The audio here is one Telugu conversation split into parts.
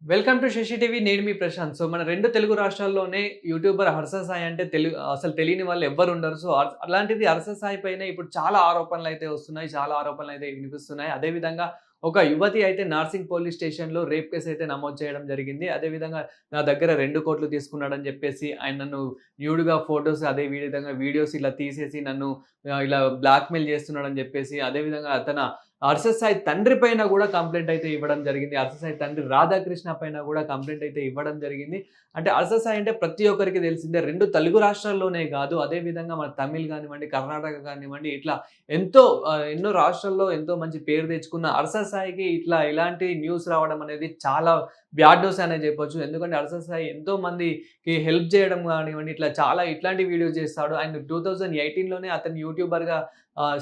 Welcome to Shashi TV. నేను మీ ప్రశాంత్. సో మన 2 తెలుగు రాష్ట్రాల్లోనే యూట్యూబర్ హర్ష సాయి అంటే అసలు తెలియని వాళ్ళు ఎవ్వరు ఉండరు. సో అలాంటిది హర్ష సాయి పైన ఇప్పుడు చాలా ఆరోపణలైతే వస్తున్నాయి. చాలా ఆరోపణలైతే వినిపిస్తున్నాయి. అదే విధంగా ఒక యువతి అయితే నార్సింగ్ పోలీస్ స్టేషన్‌లో రేప్ కేస్ అయితే నమోదు చేయడం జరిగింది. అదే విధంగా నా దగ్గర 2,00,00,000 తీసుకున్నాడని చెప్పేసి ఆయన నన్ను న్యూడ్‌గా ఫోటోస్ అదే విధంగా వీడియోస్ ఇలా తీసేసి నన్ను ఇలా బ్లాక్‌మెయిల్ చేస్తున్నాడని చెప్పేసి అదే విధంగా హర్ష సాయి తండ్రి పైన గూడా కంప్లెయింట్ అయితే ఇవ్వడం జరిగింది. హర్ష సాయి తండ్రి రాధాకృష్ణ పైన గూడా కంప్లెయింట్ అయితే ఇవ్వడం జరిగింది. అంటే హర్ష సాయి అంటే ప్రతి ఒక్కరికి తెలిసిందే. 2 తెలుగు రాష్ట్రాల్లోనే గాదు, అదే విధంగా మన తమిళ్ గానివ్వండి, కర్ణాటక గానివ్వండి, ఇట్లా ఎంతో ఎన్నో రాష్ట్రాల్లో ఎంతో మంచి పేరు తెచ్చుకున్న హర్ష సాయికి ఇలాంటి న్యూస్ రావడం అనేది చాలా బ్యాడ్ న్యూస్ అనే చెప్పొచ్చు. ఎందుకంటే హర్ష సాయి ఎంతో మందికి హెల్ప్ చేయడం గానివ్వండి, ఇట్లాంటి వీడియోస్ చేస్తాడు. ఆయన 2018లోనే అతను యూట్యూబర్‌గా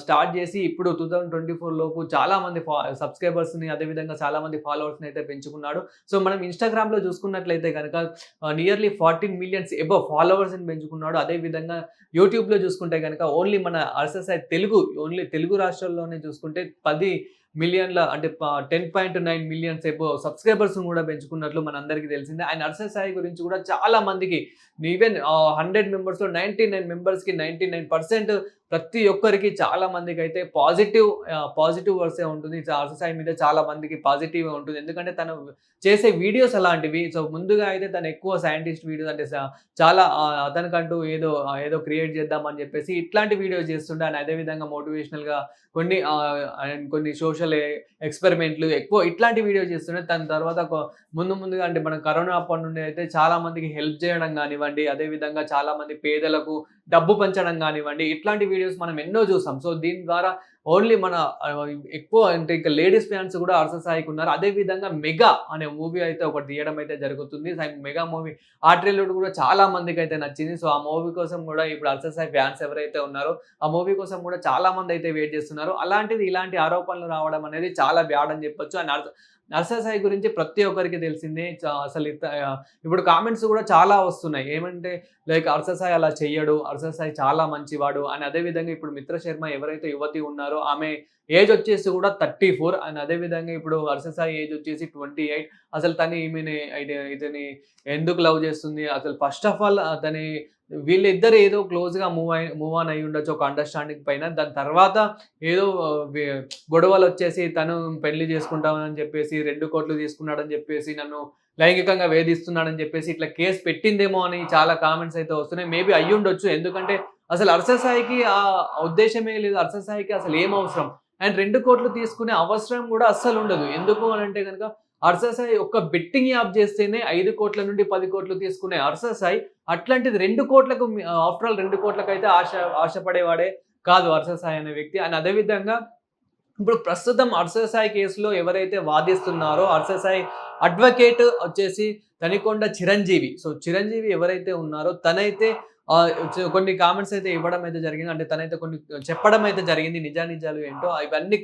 స్టార్ట్ చేసి ఇప్పుడు 2024 లోపు చాలా మంది సబ్‌స్క్రైబర్స్‌ని అదే విధంగా చాలా మంది ఫాలోవర్స్‌ని అయితే పెంచుకున్నాడు. సో మనం ఇన్‌స్టాగ్రామ్‌లో చూసుకున్నట్లయితే గనక నియర్లీ 14 మిలియన్స్ అబోవ్ ఫాలోవర్స్‌ని పెంచుకున్నాడు. అదే విధంగా యూట్యూబ్‌లో చూసుకుంటే గనక ఓన్లీ మన హర్ష సాయి ఓన్లీ తెలుగు రాష్ట్రాల్లోనే చూసుకుంటే 10 మిలియన్‌ల అంటే 10.9 మిలియన్స్ అబోవ్ సబ్‌స్క్రైబర్స్‌ని కూడా పెంచుకున్నట్లు మనందరికీ తెలిసిందే. ఆయన హర్ష సాయి గురించి కూడా చాలా మందికి ఈవెన్ 100 మెంబర్స్‌లో 99 మెంబర్స్‌కి 99% ప్రతి ఒక్కరికి చాలా మందికైతే పాజిటివ్ వర్సే ఉంటుంది. హర్ష సాయి మీద చాలా మందికి పాజిటివే ఉంటుంది. ఎందుకంటే తను చేసే వీడియోస్ అలాంటివి. సో ముందుగా అయితే తను ఎక్కువ సైంటిస్ట్ వీడియోస్ అంటే చాలా అతనికంటూ ఏదో క్రియేట్ చేద్దాం అని చెప్పేసి ఇట్లాంటి వీడియోస్ చేస్తుండే. అండ్ అదే విధంగా మోటివేషనల్‌గా కొన్ని సోషల్ ఎక్స్‌పెరిమెంట్‌లు ఎక్కువ ఇట్లాంటి వీడియోస్ చేస్తుండే. దాని తర్వాత ముందుగా అంటే మన కరోనా అప్పటి నుండి అయితే చాలా మందికి హెల్ప్ చేయడం గానివ్వండి, అదే విధంగా చాలా మంది పేదలకు డబ్బు పంచడం గానివ్వండి, ఇట్లాంటి వీడియోస్ మనం ఎన్నో చూసాం. సో దీని ద్వారా ఓన్లీ మన ఎక్కువ అంటే ఇంకా లేడీస్ ఫ్యాన్స్ కూడా హర్ష సాయికి ఉన్నారు. అదే విధంగా 'మెగా' అనే మూవీ అయితే ఒకటి తీయడం అయితే జరుగుతుంది. 'మెగా' మూవీ ఆ ట్రైలర్ కూడా చాలా మందికైతే నచ్చింది. సో ఆ మూవీ కోసం కూడా ఇప్పుడు హర్ష సాయి ఫ్యాన్స్ ఎవరైతే ఉన్నారో ఆ మూవీ కోసం కూడా చాలా మంది అయితే వెయిట్ చేస్తున్నారు. అలాంటిది ఇలాంటి ఆరోపణలు రావడం అనేది చాలా బ్యాడ్ అని చెప్పొచ్చు. అండ్ హర్ష సాయి గురించి ప్రతి ఒక్కరికి తెలిసిందే. ఇప్పుడు కామెంట్స్ కూడా చాలా వస్తున్నాయి. ఏమంటే లైక్ హర్ష సాయి అలా చెయ్యడు. హర్ష సాయి చాలా మంచివాడు అని. అదే విధంగా ఇప్పుడు మిత్ర శర్మ ఎవరైతే యువతి ఉన్నారో ఆమె ఏజ్ వచ్చేసి కూడా 34 అండ్ అదే విధంగా ఇప్పుడు హర్ష సాయి ఏజ్ వచ్చేసి 28. అసలు ఇతని ఎందుకు లవ్ చేస్తుంది? అసలు ఫస్ట్ ఆఫ్ ఆల్ వీళ్ళిద్దరు ఏదో క్లోజ్‌గా మూవ్ ఆన్ అయ్యి ఉండొచ్చు ఒక అండర్‌స్టాండింగ్ పైన. దాని తర్వాత ఏదో వె గొడవలొచ్చేసి తను పెళ్లి చేసుకుంటానని చెప్పేసి 2,00,00,000 తీసుకున్నాడని చెప్పేసి నన్ను లైంగికంగా వేధిస్తున్నాడని చెప్పేసి ఇట్లా కేస్ పెట్టిందేమో అని చాలా కామెంట్స్ అయితే వస్తున్నాయి. మేబీ అయ్యుండొచ్చు. ఎందుకంటే అసలు హర్ష సాయికి ఆ ఉద్దేశ్యమే లేదు. హర్ష సాయికి అసలు ఏం అవసరం? అండ్ 2,00,00,000 తీసుకునే అవసరం గూడా అస్సలుండదు. ఎందుకు అనంటే గనక హర్ష సాయి ఒక్క బెట్టింగ్ యాప్ చేస్తేనే 5,00,00,000 నుండి 10,00,00,000 తీసుకునే హర్ష సాయి అట్లాంటిది 2,00,00,000కు ఆఫ్టర్ ఆల్ 2,00,00,000కైతే ఆశపడేవాడే కాదు హర్ష సాయి అనే వ్యక్తి. అండ్ అదే విధంగా ఇప్పుడు ప్రస్తుతం హర్ష సాయి కేసులో ఎవరైతే వాదిస్తున్నారో హర్ష సాయి అడ్వకేట్ వచ్చేసి తనికొండ చిరంజీవి. సో, చిరంజీవి ఎవరైతే ఉన్నారో తనైతే కొన్ని కామెంట్స్ అయితే ఇవ్వడం అయితే జరిగింది. అంటే తనైతే కొన్ని చెప్పడం అయితే జరిగింది. నిజానిజాలు ఏంటో ఇవన్నీ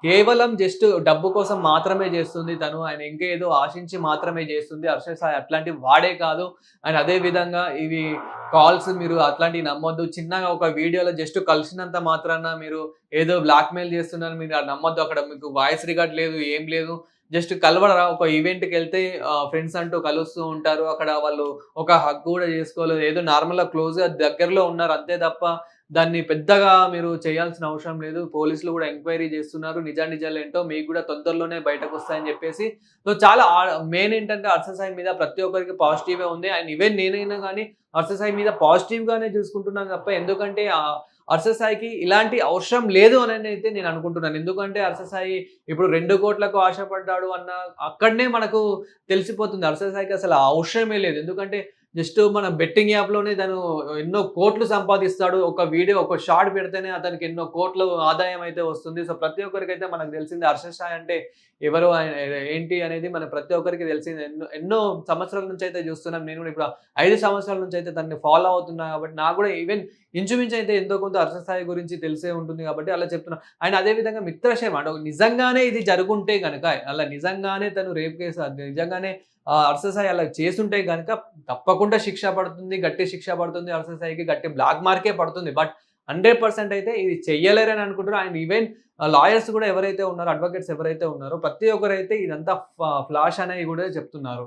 కేవలం జస్ట్ డబ్బు కోసం మాత్రమే చేస్తుంది తను. ఆయన ఇంకేదో ఆశించి మాత్రమే చేస్తుంది. హర్ష సాయి అట్లాంటివి వాడే కాదు. అండ్ అదే విధంగా ఇవి కాల్స్ మీరు అట్లాంటివి నమ్మొద్దు. చిన్నగా ఒక వీడియోలో జస్ట్ కలిసినంత మాత్రాన మీరు ఏదో బ్లాక్‌మెయిల్ చేస్తున్నారు మీరు నమ్మొద్దు. అక్కడ మీకు వాయిస్ రికార్డ్ లేదు, ఏం లేదు. జస్ట్ కలవడరా ఒక ఈవెంట్‌కెళ్తే ఫ్రెండ్స్ అంటూ కలుస్తూ ఉంటారు. అక్కడ వాళ్ళు ఒక హగ్ కూడా చేసుకోలేదు. ఏదో నార్మల్‌గా క్లోజ్‌గా దగ్గరలో ఉన్నారు అంతే తప్ప దాన్ని పెద్దగా మీరు చేయాల్సిన అవసరం లేదు. పోలీసులు కూడా ఎంక్వైరీ చేస్తున్నారు. నిజానిజాలేంటో మీకు కూడా తొందరలోనే బయటకొస్తాయని చెప్పేసి సో, చాలా మెయిన్ ఏంటంటే హర్ష సాయి మీద ప్రతి ఒక్కరికి పాజిటివే ఉంది. అండ్ ఈవెన్ నేనైనా గాని హర్ష సాయి మీద పాజిటివ్‌గానే చూసుకుంటున్నాను తప్ప ఎందుకంటే హర్ష సాయికి ఇలాంటి అవసరం లేదు అననైతే నేను అనుకుంటున్నాను. ఎందుకంటే హర్ష సాయి ఇప్పుడు 2,00,00,000కు ఆశపడ్డాడు అక్కడనే మనకు తెలిసిపోతుంది. హర్ష సాయికి అసలు ఆ అవసరమే లేదు. ఎందుకంటే జస్ట్ మన బెట్టింగ్ యాప్‌లోనే తను ఎన్నో కోట్లు సంపాదిస్తాడు. ఒక వీడియో, ఒక షార్ట్ పెడితేనే అతనికి ఎన్నో కోట్ల ఆదాయం అయితే వస్తుంది. సో, ప్రతి ఒక్కరికైతే మనకు తెలిసిందే హర్ష సాయి అంటే ఎవరు? ఏంటి? అనేది మన ప్రతి ఒక్కరికి తెలిసిందే. ఎన్నో ఎన్నో సంవత్సరాల నుంచి అయితే చూస్తున్నాం. నేను కూడా ఇప్పుడు 5 సంవత్సరాల నుంచి అయితే తనని ఫాలో అవుతున్నా కాబట్టి నాకు కూడా ఈవెన్ ఇంచుమించు అయితే ఎంతో కొంత హర్ష సాయి గురించి తెలిసే ఉంటుంది కాబట్టి అలా చెప్తున్నా. అండ్ అదే విధంగా మిత్ర శర్మ అంటే నిజంగానే ఇది జరుగుంటే గనక అలా నిజంగానే తను రేప్ కేసు నిజంగానే హర్ష సాయి అలా చేసుంటే గనక తప్పకుండా శిక్ష పడుతుంది. గట్టి శిక్ష పడుతుంది. హర్ష సాయికి గట్టి బ్లాక్ మార్కే పడుతుంది. బట్ 100% అయితే ఇది చెయ్యలేరని అనుకుంటున్నారు. అండ్ ఈవెన్ లాయర్స్ కూడా ఎవరైతే ఉన్నారో, అడ్వొకేట్స్ ఎవరైతే ఉన్నారో ప్రతి ఒక్కరైతే ఇదంతా ఫ్లాష్ అనేది కూడా చెప్తున్నారు.